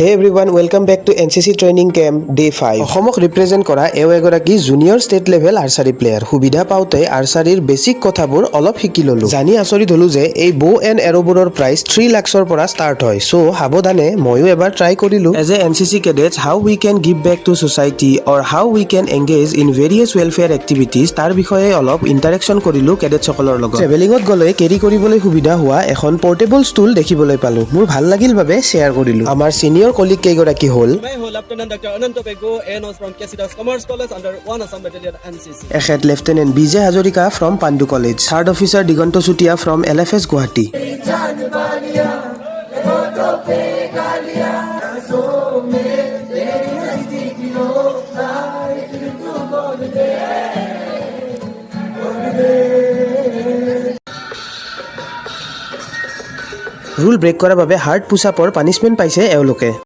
Hey everyone, welcome back to NCC Training Camp Day-5. অসমক represent কৰা এগৰাকী junior state level archery player. সুবিধা পাওঁতে আৰ্চাৰীৰ বেছিক কথাবোৰ অলপ শিকি ল'লো। জানি আচৰিত হ'লো যে এই বো এণ্ড এৰোবোৰৰ প্ৰাইচ 3 লাখৰ পৰা ষ্টাৰ্ট হয়। সো সাৱধানে ময়ো এবাৰ ট্ৰাই কৰিলো। As a NCC cadets, how we can give back to society or how we can engage in various welfare activities তাৰ বিষয়ে অলপ ইণ্টাৰেকশ্যন কৰিলো কেডেটসকলৰ লগত। ট্ৰেভেলিঙত গ'লে কেৰি কৰিবলৈ সুবিধা হোৱা এখন পৰ্টেবল ষ্টুল দেখিবলৈ পালো। মোৰ ভাল লাগিল বাবে শ্বেয়াৰ কৰিলো। আমাৰ সিনিয়ৰ কলিগ কেইগৰাকী হ'ল এখেত lieutenant B J Hazarika from Pandu college, third officer Diganta Chutia from LFS Guwahati, rule break কৰাৰ বাবে হাৰ্ড পুছ আপৰ পানিছমেণ্ট পাইছে এওঁলোকে।